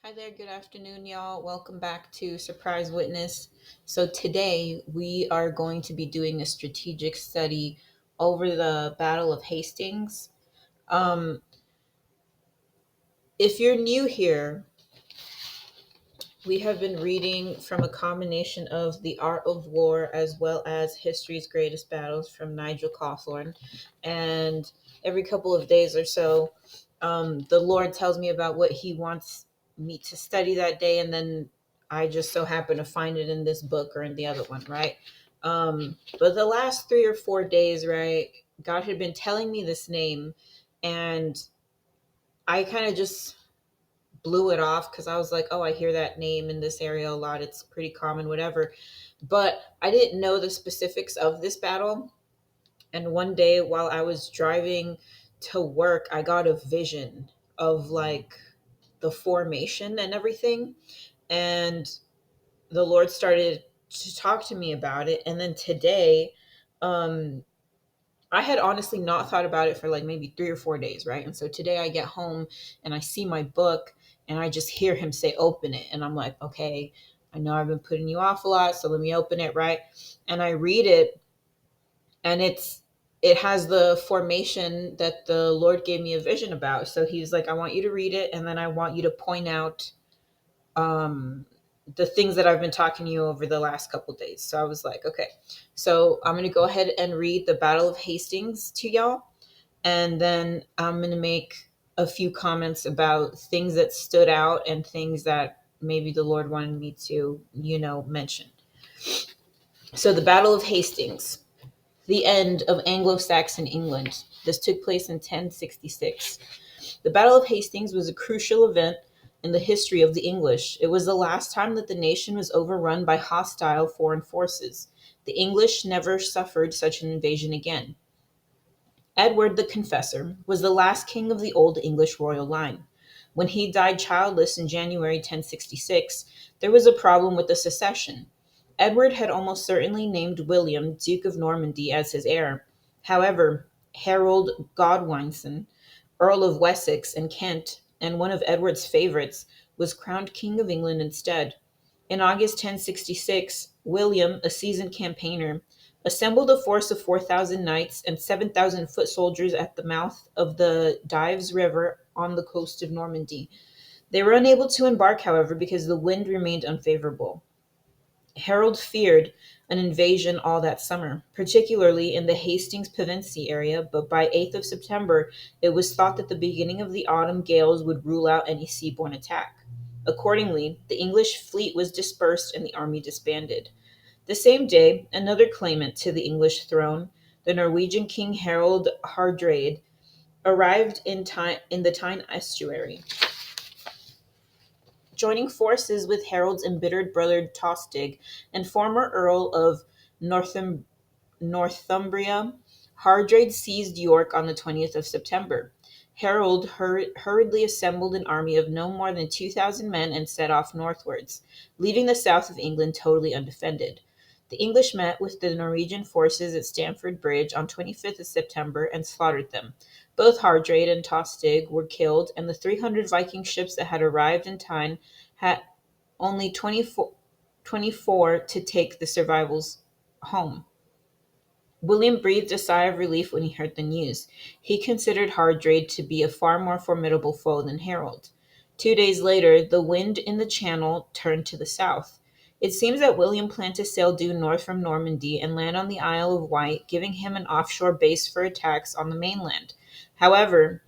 Hi there, good afternoon, y'all. Welcome back to Surprise Witness. So, today we are going to be doing a strategic study over the Battle of Hastings. Um, if you're new here, we have been reading from a combination of The Art of War as well as History's Greatest Battles from Nigel Cawthorne. And every couple of days or so, the Lord tells me about what He wants me to study that day. And then I just so happen to find it in this book or in the other one, right? But the last 3 or 4 days, right, God had been telling me this name. And I kind of just blew it off because I was like, oh, I hear that name in this area a lot. It's pretty common, whatever. But I didn't know the specifics of this battle. And one day while I was driving to work, I got a vision of like the formation and everything. And the Lord started to talk to me about it. And then today, um, I had honestly not thought about it for like maybe 3 or 4 days, right? And so today I get home and I see my book and I just hear him say, open it. And I'm like, okay, I know I've been putting you off a lot, so let me open it, right? And I read it and it has the formation that the Lord gave me a vision about. So he's like, I want you to read it and then I want you to point out um the things that I've been talking to you over the last couple days. So I was like, okay. So I'm going to go ahead and read the Battle of Hastings to y'all, and then I'm going to make a few comments about things that stood out and things that maybe the Lord wanted me to, mention. So, the Battle of Hastings, the end of Anglo Saxon England. This took place in 1066. The Battle of Hastings was a crucial event in the history of the English. It was the last time that the nation was overrun by hostile foreign forces. The English never suffered such an invasion again. Edward the Confessor was the last king of the Old English royal line. When he died childless in January 1066, there was a problem with the succession. Edward had almost certainly named William, Duke of Normandy, as his heir. However, Harold Godwinson, Earl of Wessex and Kent, and one of Edward's favorites, was crowned King of England instead. In August 1066, William, a seasoned campaigner, assembled a force of 4,000 knights and 7,000 foot soldiers at the mouth of the Dives River on the coast of Normandy. They were unable to embark, however, because the wind remained unfavorable. Harold feared an invasion all that summer, particularly in the Hastings Pevensey area, but by 8th of September, it was thought that the beginning of the autumn gales would rule out any seaborne attack. Accordingly, the English fleet was dispersed and the army disbanded. The same day, another claimant to the English throne, the Norwegian King Harald Hardrade, arrived in the Tyne estuary. Joining forces with Harold's embittered brother Tostig and former Earl of Northumbria, Hardrade seized York on the 20th of September. Harold hurriedly assembled an army of no more than 2,000 men and set off northwards, leaving the south of England totally undefended. The English met with the Norwegian forces at Stamford Bridge on 25th of September and slaughtered them. Both Hardrade and Tostig were killed, and the 300 Viking ships that had arrived in Tyne had only 24 to take the survivors home. William breathed a sigh of relief when he heard the news. He considered Hardrade to be a far more formidable foe than Harold. 2 days later, the wind in the Channel turned to the south. It seems that William planned to sail due north from Normandy and land on the Isle of Wight, giving him an offshore base for attacks on the mainland. However,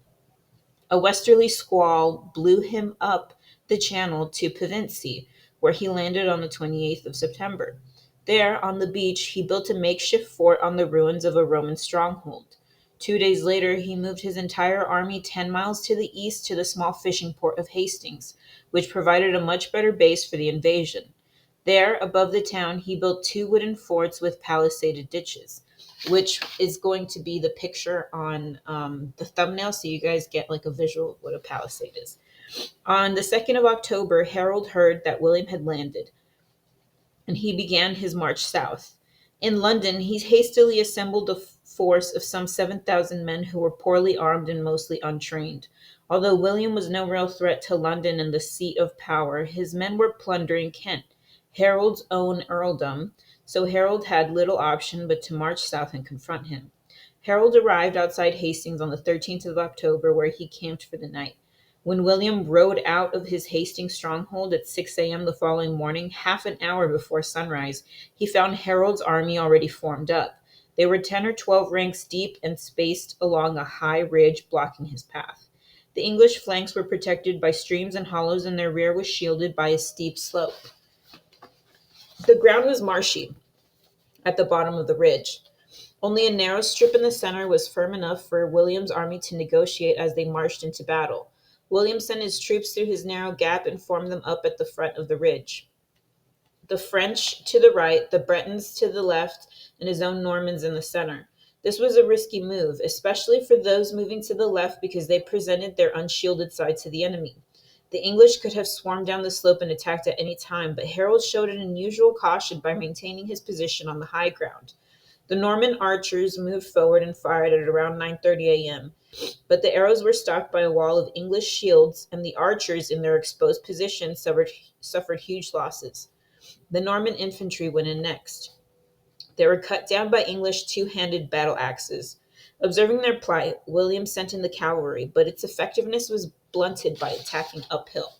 a westerly squall blew him up the channel to Pevensey, where he landed on the 28th of September. There, on the beach, he built a makeshift fort on the ruins of a Roman stronghold. 2 days later, he moved his entire army 10 miles to the east to the small fishing port of Hastings, which provided a much better base for the invasion. There, above the town, he built two wooden forts with palisaded ditches, which is going to be the picture on the thumbnail, so you guys get like a visual of what a palisade is. On the 2nd of October, Harold heard that William had landed, and he began his march south. In London, he hastily assembled a force of some 7,000 men who were poorly armed and mostly untrained. Although William was no real threat to London and the seat of power, his men were plundering Kent, Harold's own earldom, so Harold had little option but to march south and confront him. Harold arrived outside Hastings on the 13th of October, where he camped for the night. When William rode out of his Hastings stronghold at 6 a.m. the following morning, half an hour before sunrise, he found Harold's army already formed up. They were 10 or 12 ranks deep and spaced along a high ridge blocking his path. The English flanks were protected by streams and hollows, and their rear was shielded by a steep slope. The ground was marshy at the bottom of the ridge. Only a narrow strip in the center was firm enough for William's army to negotiate as they marched into battle. William sent his troops through his narrow gap and formed them up at the front of the ridge. The French to the right, the Bretons to the left, and his own Normans in the center. This was a risky move, especially for those moving to the left because they presented their unshielded side to the enemy. The English could have swarmed down the slope and attacked at any time, but Harold showed an unusual caution by maintaining his position on the high ground. The Norman archers moved forward and fired at around 9:30 a.m., but the arrows were stopped by a wall of English shields, and the archers in their exposed position suffered huge losses. The Norman infantry went in next. They were cut down by English two-handed battle axes. Observing their plight, William sent in the cavalry, but its effectiveness was blunted by attacking uphill.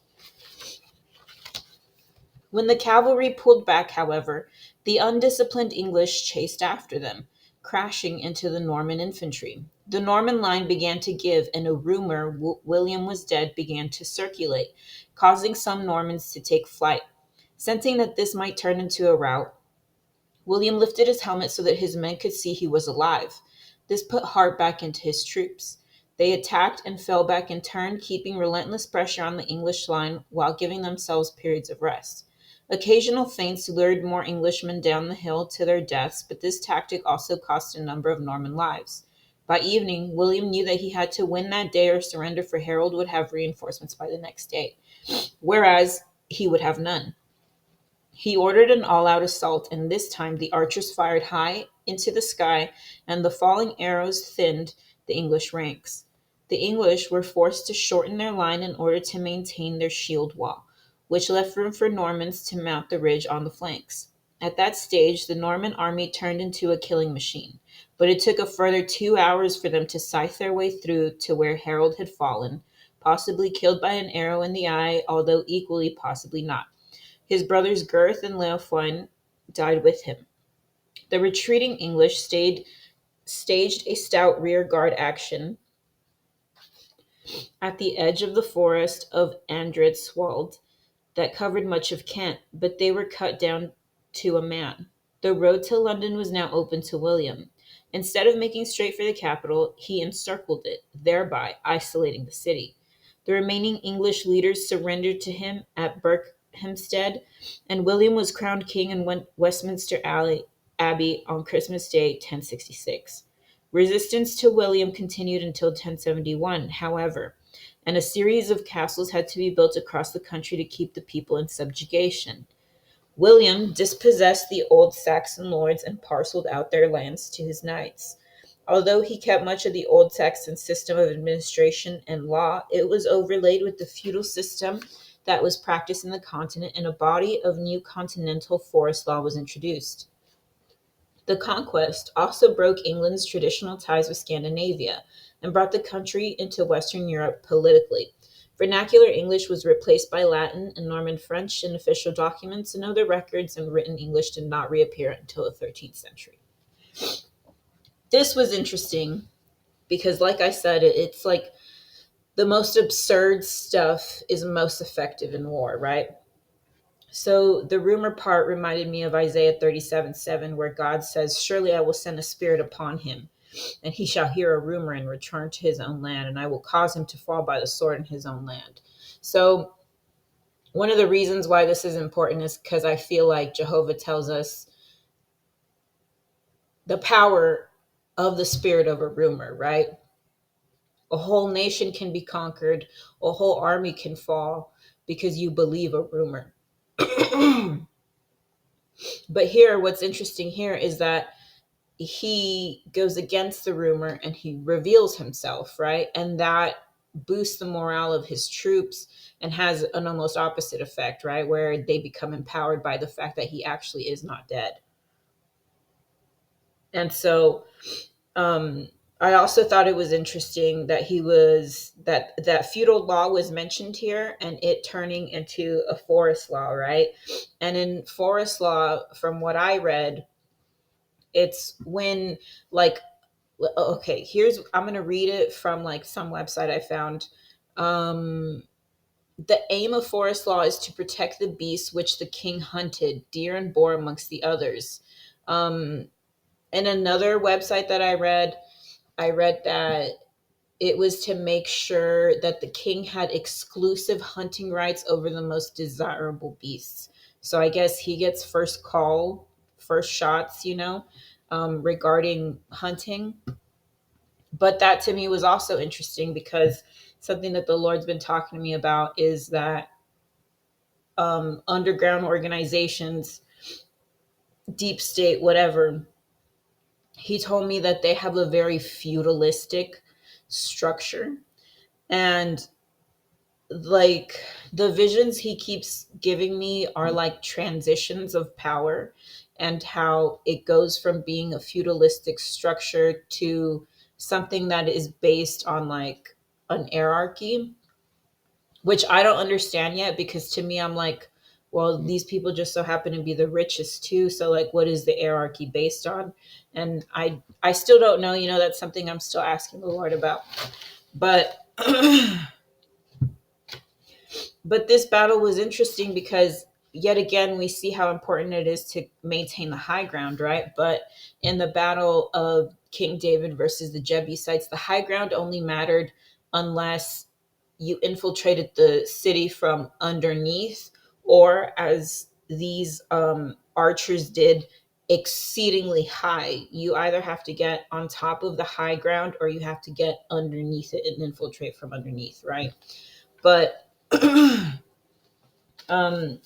When the cavalry pulled back, however, the undisciplined English chased after them, crashing into the Norman infantry. The Norman line began to give, and a rumor William was dead began to circulate, causing some Normans to take flight. Sensing that this might turn into a rout, William lifted his helmet so that his men could see he was alive. This put heart back into his troops. They attacked and fell back in turn, keeping relentless pressure on the English line while giving themselves periods of rest. Occasional feints lured more Englishmen down the hill to their deaths, but this tactic also cost a number of Norman lives. By evening, William knew that he had to win that day or surrender, for Harold would have reinforcements by the next day, whereas he would have none. He ordered an all-out assault, and this time the archers fired high into the sky, and the falling arrows thinned the English ranks. The English were forced to shorten their line in order to maintain their shield wall, which left room for Normans to mount the ridge on the flanks. At that stage, the Norman army turned into a killing machine, but it took a further 2 hours for them to scythe their way through to where Harold had fallen, possibly killed by an arrow in the eye, although equally possibly not. His brothers Gurth and Leofwine died with him. The retreating English staged a stout rear guard action at the edge of the forest of Andredswald that covered much of Kent, but they were cut down to a man. The road to London was now open to William. Instead of making straight for the capital, he encircled it, thereby isolating the city. The remaining English leaders surrendered to him at Berkhamsted, and William was crowned king in Westminster Abbey on Christmas Day, 1066. Resistance to William continued until 1071, however, and a series of castles had to be built across the country to keep the people in subjugation. William dispossessed the old Saxon lords and parceled out their lands to his knights. Although he kept much of the old Saxon system of administration and law, it was overlaid with the feudal system that was practiced in the continent, and a body of new continental forest law was introduced. The conquest also broke England's traditional ties with Scandinavia and brought the country into Western Europe politically. Vernacular English was replaced by Latin and Norman French in official documents, and other records in written English did not reappear until the 13th century. This was interesting because, like I said, it's like the most absurd stuff is most effective in war, right? So the rumor part reminded me of Isaiah 37:7, where God says, "Surely I will send a spirit upon him, and he shall hear a rumor and return to his own land, and I will cause him to fall by the sword in his own land." So one of the reasons why this is important is because I feel like Jehovah tells us the power of the spirit of a rumor, right? A whole nation can be conquered, a whole army can fall because you believe a rumor. But here, what's interesting here is that he goes against the rumor and he reveals himself, right? And that boosts the morale of his troops and has an almost opposite effect, right? Where they become empowered by the fact that he actually is not dead. And so um, I also thought it was interesting that that feudal law was mentioned here and it turning into a forest law, right? And in forest law, from what I read, it's when like okay, here's I'm gonna read it from like some website I found. Um, the aim of forest law is to protect the beasts which the king hunted, deer and boar amongst the others. Um, and another website that I read that it was to make sure that the king had exclusive hunting rights over the most desirable beasts. So I guess he gets first call, first shots, regarding hunting. But that to me was also interesting because something that the Lord's been talking to me about is that underground organizations, deep state, whatever, he told me that they have a very feudalistic structure. And like the visions he keeps giving me are like transitions of power and how it goes from being a feudalistic structure to something that is based on like an hierarchy, which I don't understand yet because to me I'm like, well, these people just so happen to be the richest too, so like what is the hierarchy based on? And I still don't know, that's something I'm still asking the Lord about. But but this battle was interesting because yet again we see how important it is to maintain the high ground, right? But in the battle of King David versus the Jebusites, the high ground only mattered unless you infiltrated the city from underneath, or as these archers did, exceedingly high. You either have to get on top of the high ground or you have to get underneath it and infiltrate from underneath, right? But um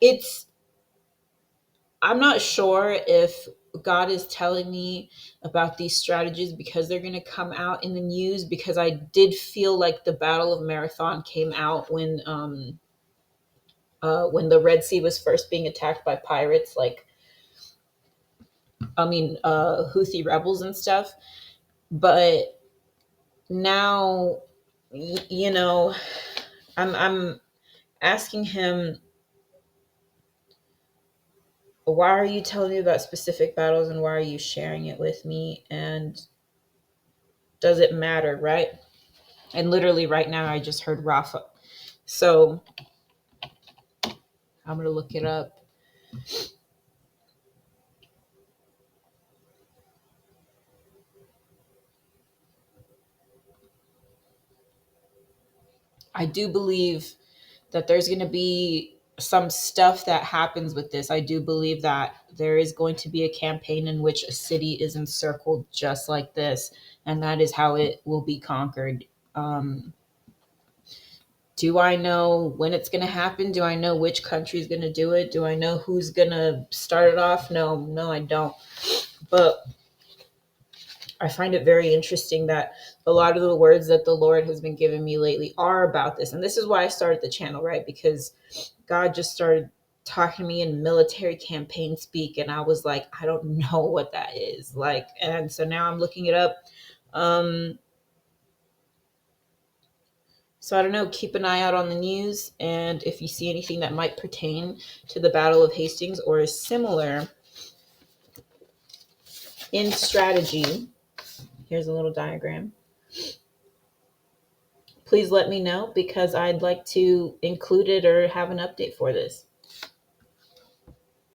it's I'm not sure if God is telling me about these strategies because they're going to come out in the news, because I did feel like the Battle of Marathon came out when the Red Sea was first being attacked by pirates, like Houthi rebels and stuff. But now, you know, I'm asking him, why are you telling me about specific battles and why are you sharing it with me? And does it matter, right? And literally right now, I just heard Rafa. So I'm going to look it up. I do believe that there's going to be some stuff that happens with this. I do believe that there is going to be a campaign in which a city is encircled just like this, and that is how it will be conquered. Um, do I know when it's going to happen? Do I know which country is going to do it? Do I know who's going to start it off? No, I don't. But I find it very interesting that a lot of the words that the Lord has been giving me lately are about this. And this is why I started the channel, right? Because God just started talking to me in military campaign speak. And I was like, I don't know what that is. Like, and so now I'm looking it up. Um, so I don't know, keep an eye out on the news. And if you see anything that might pertain to the Battle of Hastings or is similar in strategy, here's a little diagram. Please let me know because I'd like to include it or have an update for this.